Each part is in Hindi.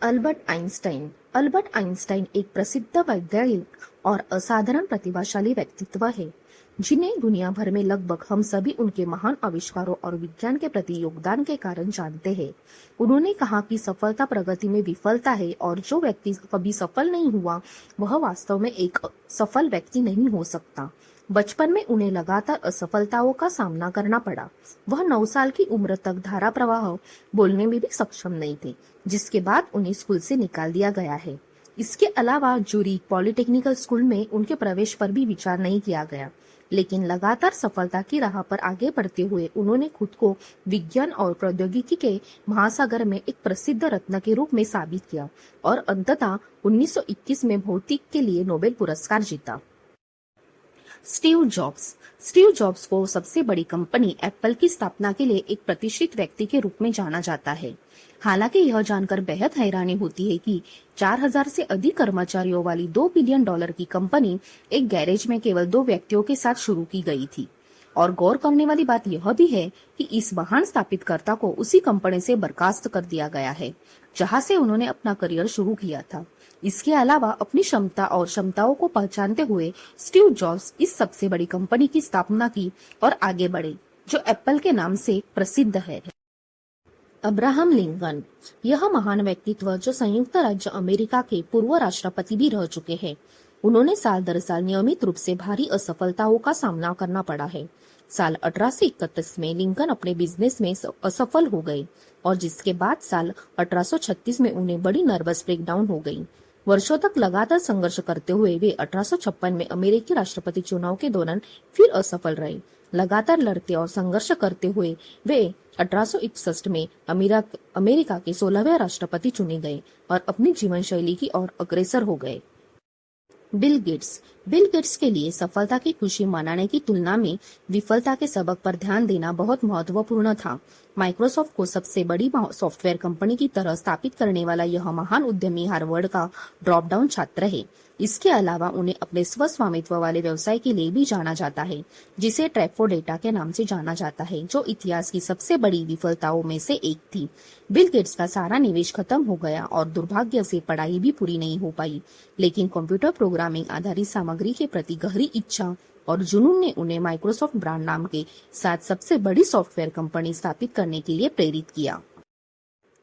अल्बर्ट आइंस्टाइन एक प्रसिद्ध वैज्ञानिक और असाधारण प्रतिभाशाली व्यक्तित्व है, जिन्हें दुनिया भर में लगभग हम सभी उनके महान आविष्कारों और विज्ञान के प्रति योगदान के कारण जानते हैं। उन्होंने कहा कि सफलता प्रगति में विफलता है और जो व्यक्ति कभी सफल नहीं हुआ वह वास्तव में एक सफल व्यक्ति नहीं हो सकता। बचपन में उन्हें लगातार असफलताओं का सामना करना पड़ा। वह 9 साल की उम्र तक धारा प्रवाह बोलने में भी सक्षम नहीं थे, जिसके बाद उन्हें स्कूल से निकाल दिया गया है। इसके अलावा जूरिक पॉलिटेक्निकल स्कूल में उनके प्रवेश पर भी विचार नहीं किया गया, लेकिन लगातार सफलता की राह पर आगे बढ़ते हुए उन्होंने खुद को विज्ञान और प्रौद्योगिकी के महासागर में एक प्रसिद्ध रत्न के रूप में साबित किया और अंततः 1921 में भौतिकी के लिए नोबेल पुरस्कार जीता। स्टीव जॉब्स को सबसे बड़ी कंपनी एप्पल की स्थापना के लिए एक प्रतिष्ठित व्यक्ति के रूप में जाना जाता है। हालांकि यह जानकर बेहद हैरानी होती है कि 4000 से अधिक कर्मचारियों वाली $2 बिलियन की कंपनी एक गैरेज में केवल 2 व्यक्तियों के साथ शुरू की गई थी। और गौर करने वाली बात यह भी है कि इस महान स्थापितकर्ता को उसी कंपनी से बर्खास्त कर दिया गया है जहां से उन्होंने अपना करियर शुरू किया था। इसके अलावा अपनी क्षमता और क्षमताओं को पहचानते हुए स्टीव जॉब्स इस सबसे बड़ी कंपनी की स्थापना की और आगे बढ़े, जो एप्पल के नाम से प्रसिद्ध है। अब्राहम लिंकन, यह महान व्यक्तित्व जो संयुक्त राज्य अमेरिका के पूर्व राष्ट्रपति भी रह चुके हैं, उन्होंने साल दर साल नियमित रूप से भारी असफलताओं का सामना करना पड़ा है। साल 1831 में लिंकन अपने बिजनेस में असफल हो गए और जिसके बाद साल 1836 में उन्हें बड़ी नर्वस ब्रेकडाउन हो गई। वर्षों तक लगातार संघर्ष करते हुए वे 1856 में अमेरिकी राष्ट्रपति चुनाव के दौरान फिर असफल रहे। लगातार लड़ते और संघर्ष करते हुए वे 1861 में अमेरिका के 16वें राष्ट्रपति चुने गए और अपनी जीवन शैली की ओर अग्रसर हो गए। बिल गेट्स के लिए सफलता की खुशी मनाने की तुलना में विफलता के सबक पर ध्यान देना बहुत महत्वपूर्ण था। माइक्रोसॉफ्ट को सबसे बड़ी सॉफ्टवेयर कंपनी की तरह स्थापित करने वाला यह महान उद्यमी हार्वर्ड का ड्रॉप डाउन छात्र है। इसके अलावा उन्हें अपने स्वस्वामित्व वाले व्यवसाय के लिए भी जाना जाता है, जिसे ट्रैफोडेटा के नाम से जाना जाता है, जो इतिहास की सबसे बड़ी विफलताओं में से एक थी। बिल गेट्स का सारा निवेश खत्म हो गया और दुर्भाग्य से पढ़ाई भी पूरी नहीं हो पाई, लेकिन कंप्यूटर प्रोग्रामिंग आधारित सामग्री के प्रति गहरी इच्छा और जुनून ने उन्हें माइक्रोसॉफ्ट ब्रांड नाम के साथ सबसे बड़ी सॉफ्टवेयर कंपनी स्थापित करने के लिए प्रेरित किया।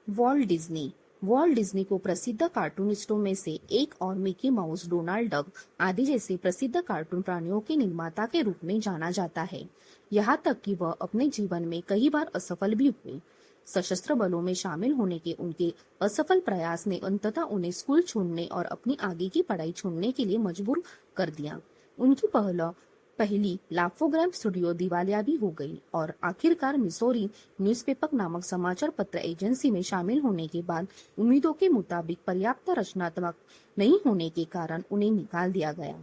वॉल्ट डिज्नी को प्रसिद्ध कार्टूनिस्टों में से एक और मिकी माउस, डोनाल्ड डक आदि जैसे प्रसिद्ध कार्टून प्राणियों के निर्माता के रूप में जाना जाता है। यहाँ तक कि वह अपने जीवन में कई बार असफल भी हुए। सशस्त्र बलों में शामिल होने के उनके असफल प्रयास ने अंततः उन्हें स्कूल छोड़ने और अपनी आगे की पढ़ाई छोड़ने के लिए मजबूर कर दिया। उनकी पहली लाफोग्राम स्टूडियो दिवालिया भी हो गई और आखिरकार मिसौरी न्यूज़पेपर नामक समाचार पत्र एजेंसी में शामिल होने के बाद उम्मीदों के मुताबिक पर्याप्त रचनात्मक नहीं होने के कारण उन्हें निकाल दिया गया।